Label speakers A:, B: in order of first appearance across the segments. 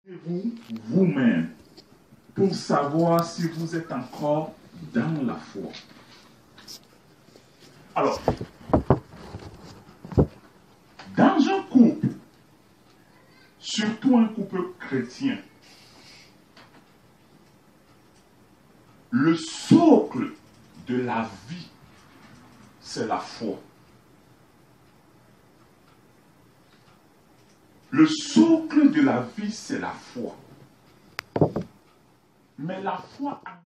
A: Vous, vous-même, pour savoir si vous êtes encore dans la foi. Alors, dans un couple, surtout un couple chrétien, le socle de la vie, c'est la foi. Le socle de la vie, c'est la foi. Mais la foi a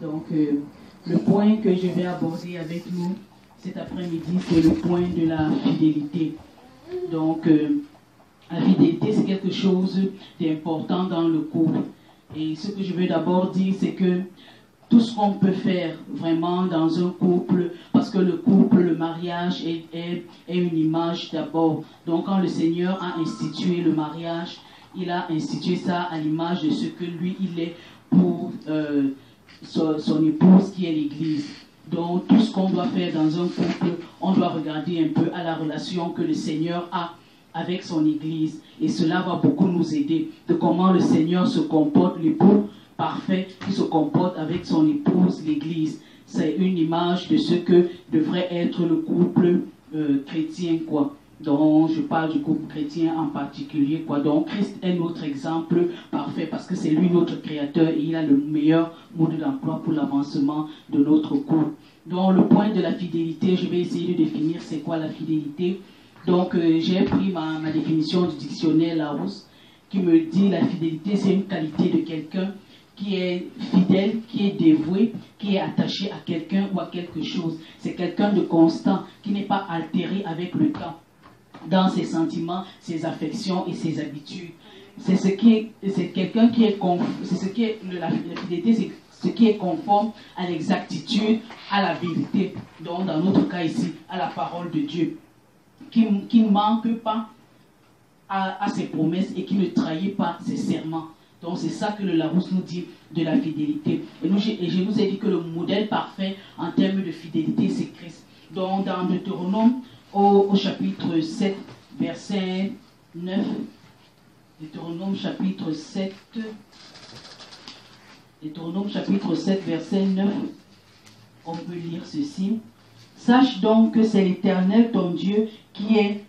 B: Donc, le point que je vais aborder avec nous cet après-midi, c'est le point de la fidélité. Donc, la fidélité, c'est quelque chose d'important dans le couple. Et ce que je veux d'abord dire, c'est que tout ce qu'on peut faire vraiment dans un couple, parce que le couple, le mariage est une image d'abord. Donc, quand le Seigneur a institué le mariage, il a institué ça à l'image de ce que lui, il est pour son épouse qui est l'Église. Donc, tout ce qu'on doit faire dans un couple, on doit regarder un peu à la relation que le Seigneur a avec son Église. Et cela va beaucoup nous aider de comment le Seigneur se comporte, l'époux parfait qui se comporte avec son épouse, l'Église. C'est une image de ce que devrait être le couple chrétien, quoi. Donc, je parle du couple chrétien en particulier, quoi. Donc, Christ est notre exemple parfait parce que c'est lui notre créateur et il a le meilleur mode d'emploi pour l'avancement de notre couple. Donc, le point de la fidélité, je vais essayer de définir c'est quoi la fidélité. Donc, j'ai pris ma définition du dictionnaire Larousse qui me dit la fidélité, c'est une qualité de quelqu'un qui est fidèle, qui est dévoué, qui est attaché à quelqu'un ou à quelque chose. C'est quelqu'un de constant, qui n'est pas altéré avec le temps dans ses sentiments, ses affections et ses habitudes. C'est quelqu'un qui est la fidélité, c'est ce qui est conforme à l'exactitude, à la vérité. Donc, dans notre cas ici, à la parole de Dieu, qui ne manque pas à ses promesses et qui ne trahit pas ses serments. Donc c'est ça que le Larousse nous dit de la fidélité. Et je nous ai dit que le modèle parfait en termes de fidélité, c'est Christ. Donc dans Deutéronome, au chapitre 7, verset 9, Deutéronome chapitre 7, verset 9, on peut lire ceci. Sache donc que c'est l'Éternel ton Dieu qui est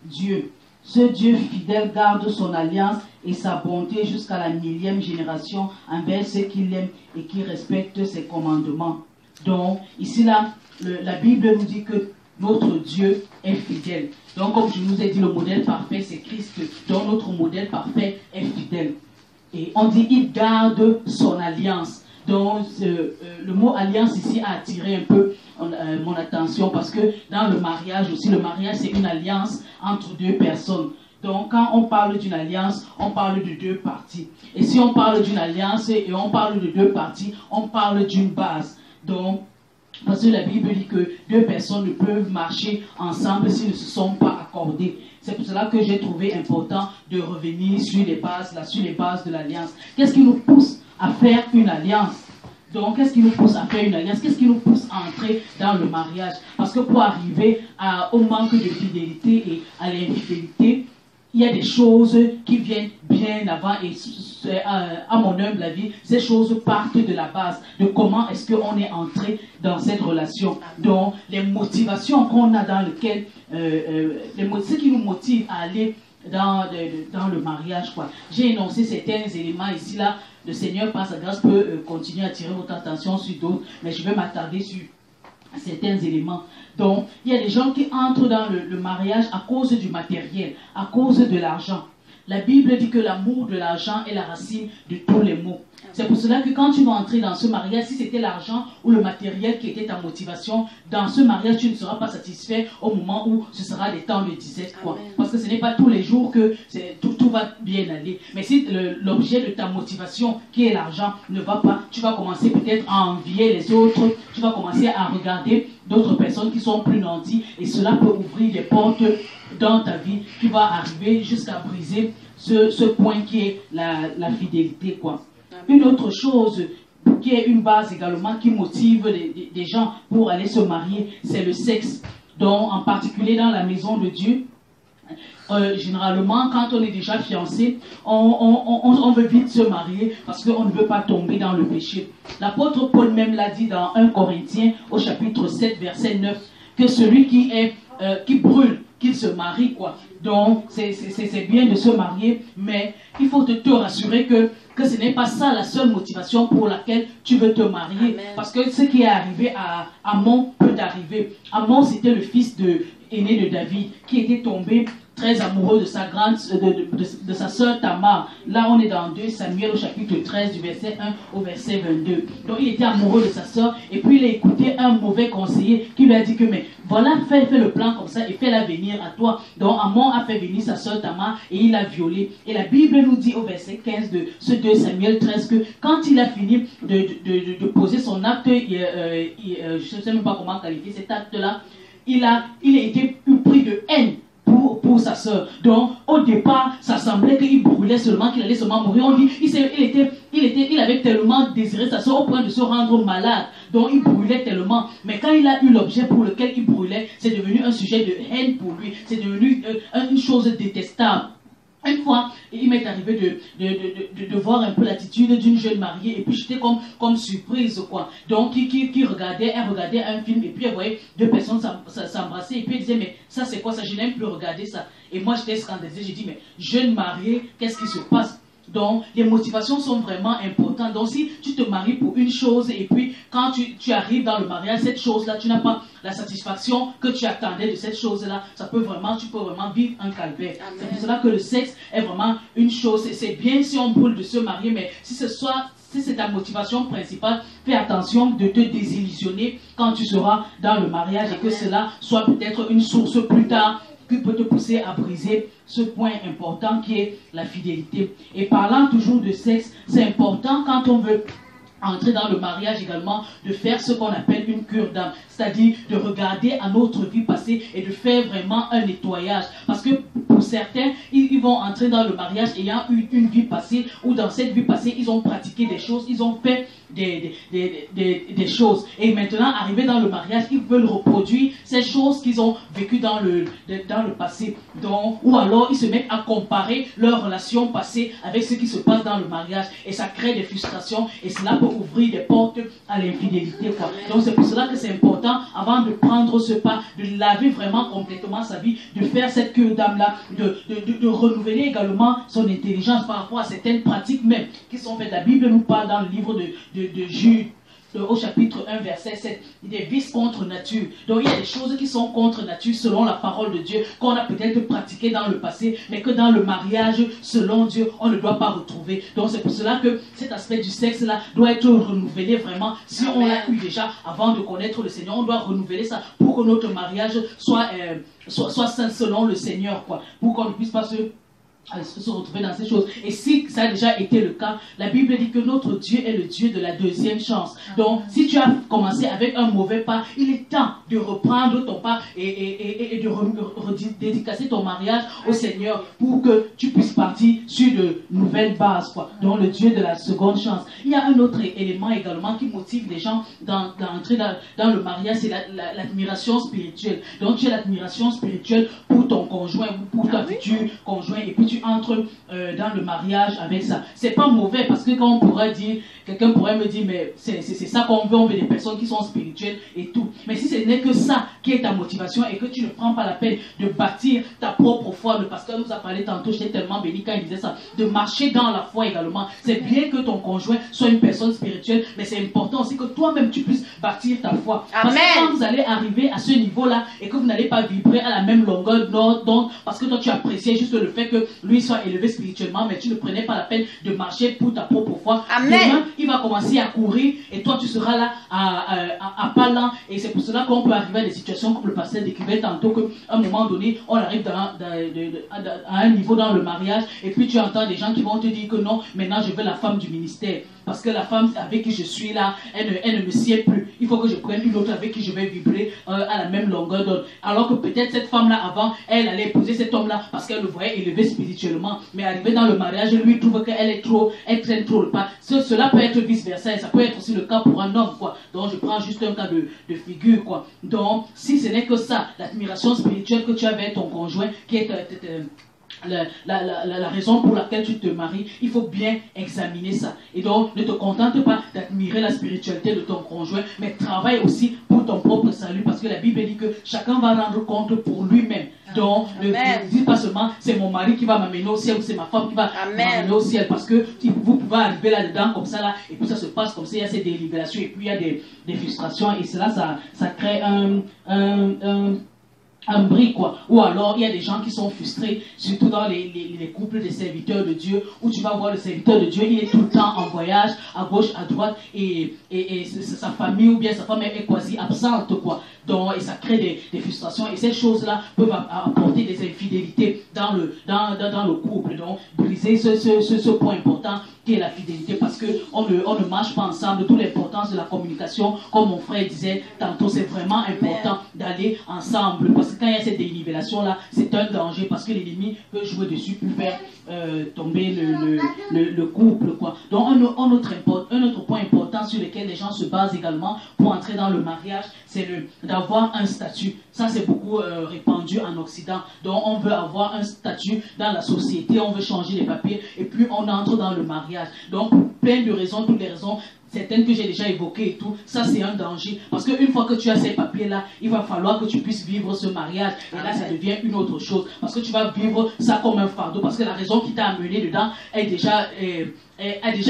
B: Dieu. Ce Dieu fidèle garde son alliance et sa bonté jusqu'à la 1000e génération envers ceux qui l'aiment et qui respectent ses commandements. Donc, ici, là, la Bible nous dit que notre Dieu est fidèle. Donc, comme je vous ai dit, le modèle parfait, c'est Christ. Donc, notre modèle parfait est fidèle. Et on dit, il garde son alliance. Donc, le mot alliance ici a attiré un peu mon attention parce que dans le mariage aussi, le mariage c'est une alliance entre deux personnes. Donc, quand on parle d'une alliance, on parle de deux parties. Et si on parle d'une alliance et on parle de deux parties, on parle d'une base. Donc, parce que la Bible dit que deux personnes ne peuvent marcher ensemble s'ils ne se sont pas accordés. C'est pour cela que j'ai trouvé important de revenir sur les bases de l'alliance. Qu'est-ce qui nous pousse à faire une alliance? Donc, qu'est-ce qui nous pousse à faire une alliance? Qu'est-ce qui nous pousse à entrer dans le mariage? Parce que pour arriver au manque de fidélité et à l'infidélité, il y a des choses qui viennent bien avant et à mon humble avis, ces choses partent de la base, de comment est-ce qu'on est entré dans cette relation. Donc, les motivations qu'on a dans lesquelles, ce qui nous motive à aller dans le mariage, quoi. J'ai énoncé certains éléments ici, là. Le Seigneur, par sa grâce, peut continuer à attirer votre attention sur d'autres, mais je vais m'attarder sur certains éléments. Donc, il y a des gens qui entrent dans le mariage à cause du matériel, à cause de l'argent. La Bible dit que l'amour de l'argent est la racine de tous les maux. C'est pour cela que quand tu vas entrer dans ce mariage, si c'était l'argent ou le matériel qui était ta motivation, dans ce mariage, tu ne seras pas satisfait au moment où ce sera les temps de disette, quoi. Parce que ce n'est pas tous les jours que tout va bien aller. Mais si l'objet de ta motivation, qui est l'argent, ne va pas, tu vas commencer peut-être à envier les autres, tu vas commencer à regarder d'autres personnes qui sont plus nantis, et cela peut ouvrir des portes dans ta vie qui va arriver jusqu'à briser ce point qui est la fidélité, quoi. Une autre chose qui est une base également qui motive des gens pour aller se marier, c'est le sexe. Donc, en particulier dans la maison de Dieu, généralement, quand on est déjà fiancé, on veut vite se marier parce qu'on ne veut pas tomber dans le péché. L'apôtre Paul même l'a dit dans 1 Corinthiens au chapitre 7, verset 9, que celui qui brûle, qu'il se marie, quoi. Donc, c'est bien de se marier, mais il faut te rassurer que ce n'est pas ça la seule motivation pour laquelle tu veux te marier. Amen. Parce que ce qui est arrivé à Amon peut t'arriver. Amon, c'était le fils aîné de David, qui était tombé très amoureux de sa grande, de sa sœur Tamar. Là, on est dans 2 Samuel au chapitre 13, du verset 1 au verset 22. Donc, il était amoureux de sa sœur, et puis il a écouté un mauvais conseiller qui lui a dit que, mais voilà, fais le plan comme ça, et fais-la venir à toi. Donc, Amon a fait venir sa sœur Tamar, et il l'a violée. Et la Bible nous dit au verset 15 de ce 2 Samuel 13 que quand il a fini de poser son acte, je ne sais même pas comment qualifier cet acte-là, il a été pris de haine pour sa sœur. Donc, au départ, ça semblait qu'il brûlait seulement, qu'il allait seulement mourir. On dit, il avait tellement désiré sa sœur au point de se rendre malade. Donc, il brûlait tellement. Mais quand il a eu l'objet pour lequel il brûlait, c'est devenu un sujet de haine pour lui. C'est devenu une chose détestable. Une fois, il m'est arrivé de voir un peu l'attitude d'une jeune mariée, et puis j'étais comme surprise, quoi. Donc, elle regardait un film, et puis elle voyait 2 personnes s'embrasser, et puis elle disait, mais ça c'est quoi ça? Je n'aime plus regarder ça. Et moi j'étais scandalisée, j'ai dit, mais jeune mariée, qu'est-ce qui se passe? Donc, les motivations sont vraiment importantes. Donc, si tu te maries pour une chose, et puis quand tu arrives dans le mariage, cette chose-là, tu n'as pas la satisfaction que tu attendais de cette chose-là, tu peux vraiment vivre un calvaire. C'est pour cela que le sexe est vraiment une chose. C'est bien si on brûle de se marier, mais si c'est ta motivation principale, fais attention de te désillusionner quand tu seras dans le mariage, et que cela soit peut-être une source plus tard qui peut te pousser à briser ce point important qui est la fidélité. Et parlant toujours de sexe, c'est important quand on veut entrer dans le mariage également, de faire ce qu'on appelle une cure d'âme, c'est-à-dire de regarder à notre vie passée et de faire vraiment un nettoyage. Parce que pour certains, ils vont entrer dans le mariage ayant eu une vie passée, ou dans cette vie passée, ils ont pratiqué des choses, ils ont fait des choses. Et maintenant, arrivés dans le mariage, ils veulent reproduire ces choses qu'ils ont vécues dans le passé. Donc, ou alors, ils se mettent à comparer leurs relations passées avec ce qui se passe dans le mariage. Et ça crée des frustrations, et cela peut ouvrir des portes à l'infidélité, quoi. Donc, c'est pour cela que c'est important, avant de prendre ce pas, de laver vraiment complètement sa vie, de faire cette cure d'âme-là, de renouveler également son intelligence par rapport à certaines pratiques même qui sont faites. La Bible nous parle dans le livre de Jude, au chapitre 1, verset 7, des vices contre nature. Donc il y a des choses qui sont contre nature selon la parole de Dieu, qu'on a peut-être pratiquées dans le passé, mais que dans le mariage, selon Dieu, on ne doit pas retrouver. Donc c'est pour cela que cet aspect du sexe-là doit être renouvelé vraiment. Si on l'a eu déjà avant de connaître le Seigneur, on doit renouveler ça pour que notre mariage soit saint selon le Seigneur, quoi. Pour qu'on ne puisse pas se retrouver dans ces choses. Et si ça a déjà été le cas, la Bible dit que notre Dieu est le Dieu de la deuxième chance. Donc, si tu as commencé avec un mauvais pas, il est temps de reprendre ton pas et de dédicacer ton mariage au Seigneur pour que tu puisses partir sur de nouvelles bases, quoi. Donc, le Dieu de la seconde chance. Il y a un autre élément également qui motive les gens d'entrer dans le mariage, c'est l'admiration spirituelle. Donc, tu as l'admiration spirituelle pour ton conjoint, pour ta future conjoint, et puis tu entres dans le mariage avec ça. C'est pas mauvais, parce que quand on pourrait dire, quelqu'un pourrait me dire, mais c'est ça qu'on veut, on veut des personnes qui sont spirituelles et tout. Mais si ce n'est que ça qui est ta motivation, et que tu ne prends pas la peine de bâtir ta propre foi, le pasteur nous a parlé tantôt, j'étais tellement béni quand il disait ça, de marcher dans la foi également. C'est bien que ton conjoint soit une personne spirituelle, mais c'est important aussi que toi-même tu puisses bâtir ta foi. Parce que quand vous allez arriver à ce niveau-là, et que vous n'allez pas vibrer à la même longueur d'onde, parce que toi tu appréciais juste le fait que lui soit élevé spirituellement, mais tu ne prenais pas la peine de marcher pour ta propre foi. Demain, il va commencer à courir, et toi tu seras là à pas lent. Et c'est pour cela qu'on peut arriver à des situations comme le pasteur décrivait tantôt, qu'à un moment donné, on arrive à un niveau dans le mariage, et puis tu entends des gens qui vont te dire que non, maintenant je veux la femme du ministère. Parce que la femme avec qui je suis là, elle ne me sied plus. Il faut que je prenne une autre avec qui je vais vibrer à la même longueur d'onde. Alors que peut-être cette femme-là, avant, elle allait épouser cet homme-là parce qu'elle le voyait élevé spirituellement. Mais arrivé dans le mariage, lui trouve qu'elle traîne trop le pas. Cela peut être vice-versa, et ça peut être aussi le cas pour un homme, quoi. Donc je prends juste un cas de figure, quoi. Donc, si ce n'est que ça, l'admiration spirituelle que tu as avec ton conjoint, qui est la raison pour laquelle tu te maries, il faut bien examiner ça. Et donc, ne te contente pas d'admirer la spiritualité de ton conjoint, mais travaille aussi pour ton propre salut, parce que la Bible dit que chacun va rendre compte pour lui-même. Donc, ne dis pas seulement c'est mon mari qui va m'amener au ciel, ou c'est ma femme qui va m'amener au ciel, parce que vous pouvez arriver là-dedans comme ça, là, et puis ça se passe comme ça, il y a ces délibérations, et puis il y a des frustrations, et cela, ça crée un bris, quoi. Ou alors, il y a des gens qui sont frustrés, surtout dans les couples des serviteurs de Dieu, où tu vas voir le serviteur de Dieu, il est tout le temps en voyage, à gauche, à droite, et sa famille ou bien sa femme est quasi absente, quoi. Donc, et ça crée des frustrations, et ces choses-là peuvent apporter des infidélités dans le couple. Donc, briser ce point important qui est la fidélité, parce qu'on ne marche pas ensemble. D'où l'importance de la communication, comme mon frère disait tantôt, c'est vraiment important d'aller ensemble, parce que quand il y a cette dénivellation-là, c'est un danger, parce que l'ennemi peut jouer dessus, peut faire tomber le couple, quoi. Donc un autre point important sur lequel les gens se basent également pour entrer dans le mariage, c'est d'avoir un statut. Ça, c'est beaucoup répandu en Occident. Donc on veut avoir un statut dans la société, on veut changer les papiers, et puis on entre dans le mariage. Donc plein de raisons, toutes les raisons, certaines que j'ai déjà évoquées et tout, ça c'est un danger. Parce qu'une fois que tu as ces papiers-là, il va falloir que tu puisses vivre ce mariage. Et là, ça devient une autre chose. Parce que tu vas vivre ça comme un fardeau. Parce que la raison qui t'a amené dedans a déjà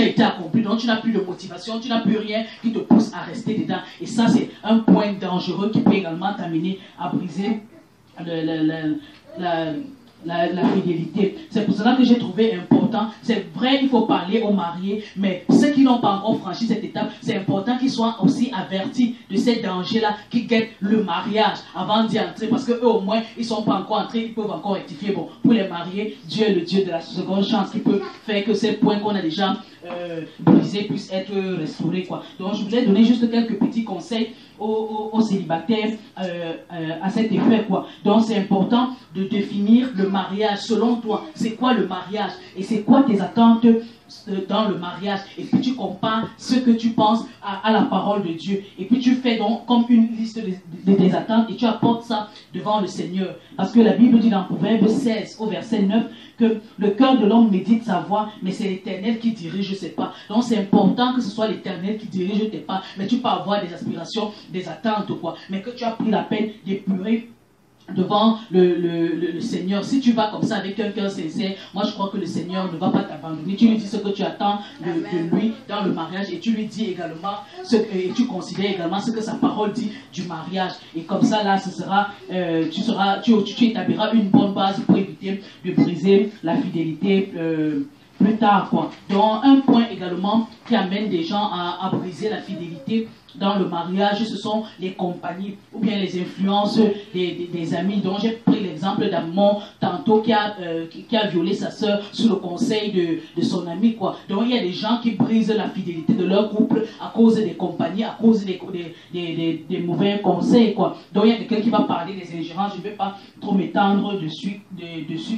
B: été accomplie. Donc tu n'as plus de motivation, tu n'as plus rien qui te pousse à rester dedans. Et ça, c'est un point dangereux qui peut également t'amener à briser la fidélité. C'est pour cela que j'ai trouvé important, c'est vrai, il faut parler aux mariés, mais ceux qui n'ont pas encore franchi cette étape, c'est important qu'ils soient aussi avertis de ces dangers-là qui guettent le mariage avant d'y entrer, parce qu'eux au moins, ils ne sont pas encore entrés, ils peuvent encore rectifier. Bon, pour les mariés, Dieu est le Dieu de la seconde chance qui peut faire que ces points qu'on a déjà brisés puissent être restaurés, quoi. Donc je voulais donner juste quelques petits conseils aux célibataires à cet effet, quoi. Donc c'est important de définir le mariage selon toi. C'est quoi le mariage et c'est quoi tes attentes dans le mariage, et puis tu compares ce que tu penses à la parole de Dieu, et puis tu fais donc comme une liste de tes attentes et tu apportes ça devant le Seigneur, parce que la Bible dit dans Proverbe 16 au verset 9 que le cœur de l'homme médite sa voix, mais c'est l'Éternel qui dirige ses pas. Donc c'est important que ce soit l'Éternel qui dirige tes pas, mais tu peux avoir des aspirations, des attentes, quoi, mais que tu as pris la peine d'épurer devant le Seigneur. Si tu vas comme ça avec un cœur sincère, moi je crois que le Seigneur ne va pas t'abandonner. Tu lui dis ce que tu attends de lui dans le mariage, et tu lui dis également et tu considères également ce que sa parole dit du mariage, et comme ça là ce sera tu établiras une bonne base pour éviter de briser la fidélité plus tard, quoi. Donc un point également qui amène des gens à briser la fidélité dans le mariage, ce sont les compagnies ou bien les influences des amis. Donc j'ai pris l'exemple d'Amon tantôt qui a violé sa sœur sous le conseil de son ami, quoi. Donc il y a des gens qui brisent la fidélité de leur couple à cause des compagnies, à cause des mauvais conseils, quoi. Donc il y a quelqu'un qui va parler des ingérences, je ne vais pas trop m'étendre dessus,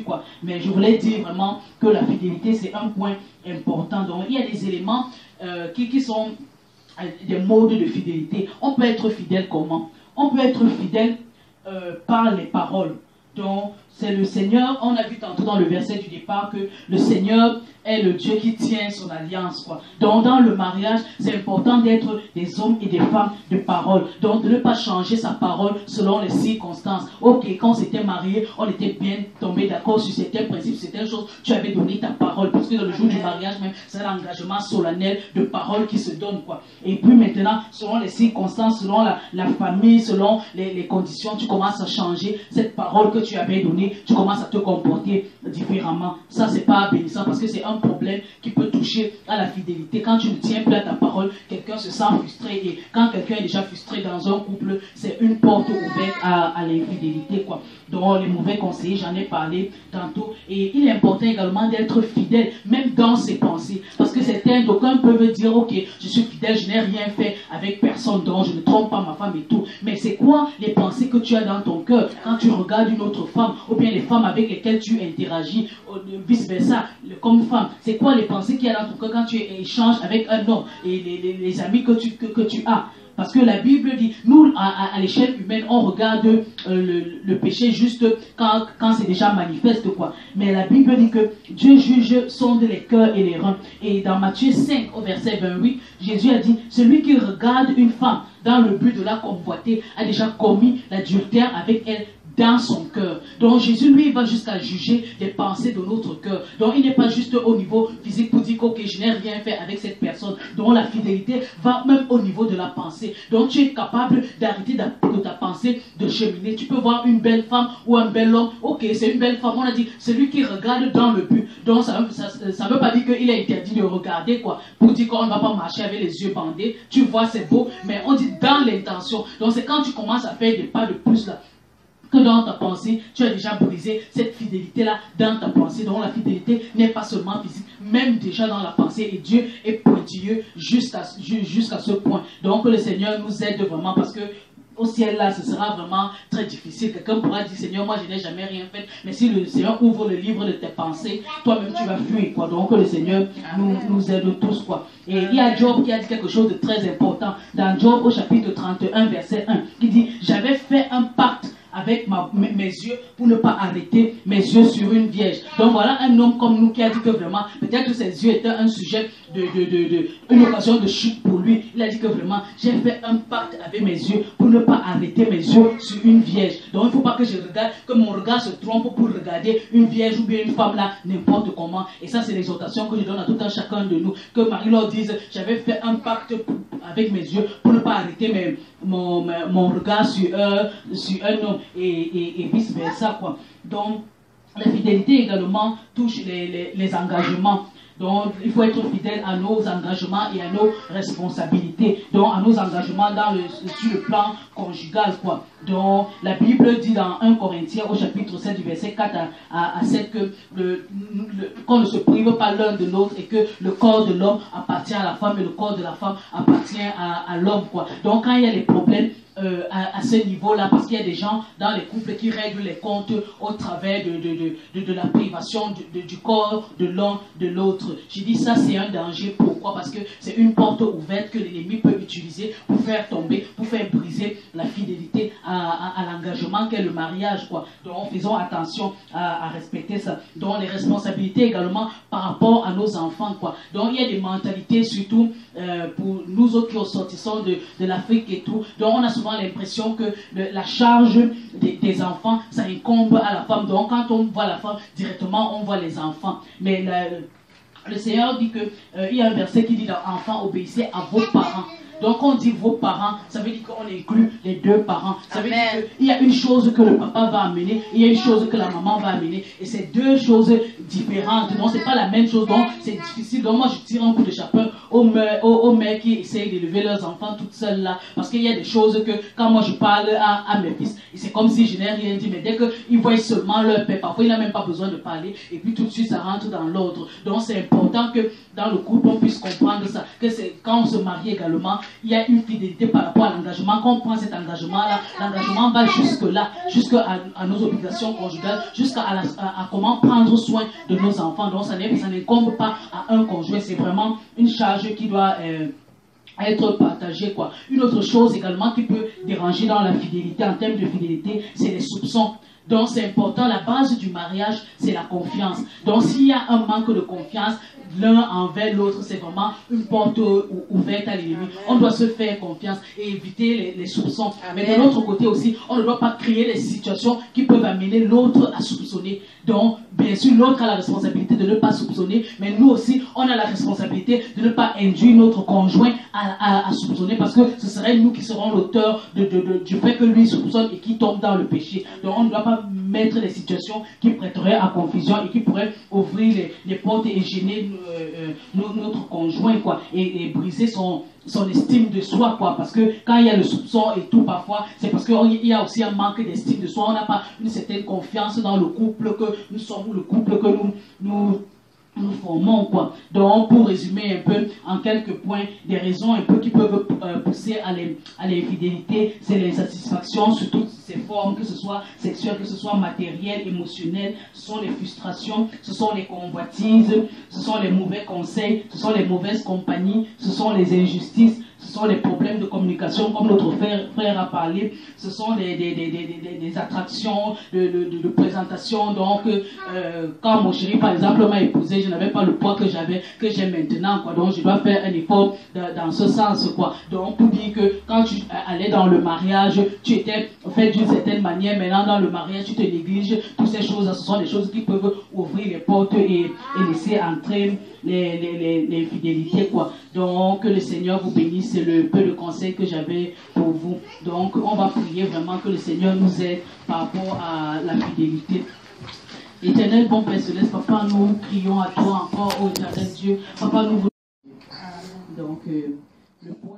B: quoi. Mais je voulais dire vraiment que la fidélité c'est un point important. Donc il y a des éléments qui sont des modes de fidélité. On peut être fidèle comment? On peut être fidèle par les paroles. Donc, c'est le Seigneur, on a vu tantôt dans le verset du départ que le Seigneur est le Dieu qui tient son alliance, quoi. Donc, dans le mariage, c'est important d'être des hommes et des femmes de parole. Donc, de ne pas changer sa parole selon les circonstances. Ok, quand on s'était marié, on était bien tombé d'accord sur certains principes, certaines choses, tu avais donné ta parole. Parce que dans le jour du mariage même, c'est l'engagement solennel de parole qui se donne, quoi. Et puis maintenant, selon les circonstances, selon la famille, selon les conditions, tu commences à changer cette parole que tu avais donnée, tu commences à te comporter différemment. Ça, c'est pas bénissant parce que c'est un problème qui peut toucher à la fidélité. Quand tu ne tiens plus à ta parole, quelqu'un se sent frustré, et quand quelqu'un est déjà frustré dans un couple, c'est une porte ouverte à l'infidélité, quoi. Donc les mauvais conseillers, j'en ai parlé tantôt, et il est important également d'être fidèle, même dans ses pensées, parce que d'aucuns peuvent dire, ok, je suis fidèle, je n'ai rien fait avec personne, donc je ne trompe pas ma femme et tout, mais c'est quoi les pensées que tu as dans ton cœur quand tu regardes une autre femme, ou bien les femmes avec lesquelles tu interagis, vice versa, comme femme, c'est quoi les pensées qu'il y a dans ton cœur quand tu échanges avec un homme, et les amis que tu as? Parce que la Bible dit, nous, à l'échelle humaine, on regarde le péché juste quand c'est déjà manifeste, quoi. Mais la Bible dit que Dieu juge, sonde les cœurs et les reins. Et dans Matthieu 5, au verset 28, Jésus a dit, celui qui regarde une femme dans le but de la convoiter a déjà commis l'adultère avec elle dans son cœur. Donc Jésus, lui, va jusqu'à juger les pensées de notre cœur. Donc il n'est pas juste au niveau physique pour dire ok, je n'ai rien fait avec cette personne. Donc la fidélité va même au niveau de la pensée. Donc tu es capable d'arrêter de ta pensée, de cheminer. Tu peux voir une belle femme ou un bel homme. Ok, c'est une belle femme. On a dit celui qui regarde dans le but. Donc ça ne veut pas dire qu'il est interdit de regarder quoi. Pour dire qu'on ne va pas marcher avec les yeux bandés. Tu vois, c'est beau, mais on dit dans l'intention. Donc c'est quand tu commences à faire des pas de plus là, que dans ta pensée, tu as déjà brisé cette fidélité-là dans ta pensée. Donc la fidélité n'est pas seulement physique, même déjà dans la pensée. Et Dieu est pointilleux jusqu'à ce point. Donc le Seigneur nous aide vraiment parce que au ciel là, ce sera vraiment très difficile. Quelqu'un pourra dire, Seigneur, moi je n'ai jamais rien fait. Mais si le Seigneur ouvre le livre de tes pensées, toi-même tu vas fuir quoi. Donc le Seigneur nous aide tous quoi. Et il y a Job qui a dit quelque chose de très important. Dans Job au chapitre 31 verset 1, qui dit, j'avais fait un pacte avec mes yeux pour ne pas arrêter mes yeux sur une vierge. Donc voilà un homme comme nous qui a dit que vraiment, peut-être que ses yeux étaient un sujet une occasion de chute pour lui. Il a dit que vraiment, j'ai fait un pacte avec mes yeux pour ne pas arrêter mes yeux sur une vierge. Donc il ne faut pas que je regarde, que mon regard se trompe pour regarder une vierge ou bien une femme là, n'importe comment. Et ça c'est l'exhortation que je donne à tout un chacun de nous. Que Marie-Laure dise, j'avais fait un pacte avec mes yeux pour ne pas arrêter mon regard sur un homme et vice versa quoi. Donc la fidélité également touche les engagements. Donc, il faut être fidèle à nos engagements et à nos responsabilités. Donc, à nos engagements sur le plan conjugal, quoi. Donc, la Bible dit dans 1 Corinthiens, au chapitre 7, du verset 4 à 7, que qu'on ne se prive pas l'un de l'autre et que le corps de l'homme appartient à la femme et le corps de la femme appartient à l'homme, quoi. Donc, quand il y a des problèmes, à ce niveau-là, parce qu'il y a des gens dans les couples qui règlent les comptes au travers de la privation du corps de l'un de l'autre. J'ai dit ça, c'est un danger. Pourquoi? Parce que c'est une porte ouverte que l'ennemi peut utiliser pour faire tomber, pour faire briser la fidélité à l'engagement qu'est le mariage, quoi. Donc faisons attention à respecter ça. Donc les responsabilités également par rapport à nos enfants, quoi. Donc il y a des mentalités surtout pour nous autres qui ressortissons de l'Afrique et tout. Donc on a souvent l'impression que la charge des enfants, ça incombe à la femme. Donc quand on voit la femme, directement on voit les enfants. Mais le Seigneur dit que il y a un verset qui dit « Enfants, obéissez à vos parents ». Donc on dit vos parents, ça veut dire qu'on inclut les deux parents. Ça veut dire qu'il y a une chose que le papa va amener, il y a une chose que la maman va amener. Et c'est deux choses différentes. Donc c'est pas la même chose. Donc c'est difficile. Donc moi je tire un coup de chapeau aux mères qui essayent d'élever leurs enfants toutes seules là. Parce qu'il y a des choses que quand moi je parle à mes fils, c'est comme si je n'ai rien dit. Mais dès qu'ils voient seulement leur père, parfois il n'a même pas besoin de parler. Et puis tout de suite ça rentre dans l'ordre. Donc c'est important que dans le couple on puisse comprendre ça. Que c'est quand on se marie également, il y a une fidélité par rapport à l'engagement. Quand on prend cet engagement-là, l'engagement va jusque-là, jusqu'à nos obligations conjugales, jusqu'à comment prendre soin de nos enfants. Donc ça n'incombe pas à un conjoint. C'est vraiment une charge qui doit être partagée, quoi. Une autre chose également qui peut déranger dans la fidélité, en termes de fidélité, c'est les soupçons. Donc c'est important, la base du mariage, c'est la confiance. Donc s'il y a un manque de confiance, l'un envers l'autre, c'est vraiment une porte ouverte à l'ennemi. On doit se faire confiance et éviter les soupçons. Amen. Mais de l'autre côté aussi, on ne doit pas créer des situations qui peuvent amener l'autre à soupçonner. Donc, bien sûr, l'autre a la responsabilité de ne pas soupçonner, mais nous aussi, on a la responsabilité de ne pas induire notre conjoint à soupçonner, parce que ce serait nous qui serons l'auteur du fait que lui soupçonne et qui tombe dans le péché. Donc, on ne doit pas mettre des situations qui prêteraient à confusion et qui pourraient ouvrir les portes et gêner notre conjoint, quoi, et briser son estime de soi, quoi, parce que quand il y a le soupçon et tout, parfois, c'est parce qu'il y a aussi un manque d'estime de soi. On n'a pas une certaine confiance dans le couple que nous sommes, le couple que nous formons, quoi. Donc, pour résumer un peu, en quelques points, des raisons un peu qui peuvent pousser à l'infidélité, c'est l'insatisfaction sous toutes ses formes, que ce soit sexuelle, que ce soit matérielle, émotionnelle, ce sont les frustrations, ce sont les convoitises, ce sont les mauvais conseils, ce sont les mauvaises compagnies, ce sont les injustices, ce sont les problèmes de communication, comme notre frère a parlé, ce sont des attractions de présentation. Donc, quand mon chéri, par exemple, m'a épousé, je n'avais pas le poids que j'ai maintenant, quoi. Donc, je dois faire un effort dans ce sens, quoi. Donc, pour dire que quand tu allais dans le mariage, tu étais fait d'une certaine manière. Maintenant, dans le mariage, tu te négliges. Toutes ces choses, ce sont des choses qui peuvent ouvrir les portes et laisser entrer les fidélités, quoi. Donc, que le Seigneur vous bénisse. C'est le peu de conseils que j'avais pour vous. Donc, on va prier vraiment que le Seigneur nous aide par rapport à la fidélité. Éternel, bon Père Céleste, Papa, nous crions à toi encore, ô éternel Dieu. Papa, nous voulons... Donc, le point...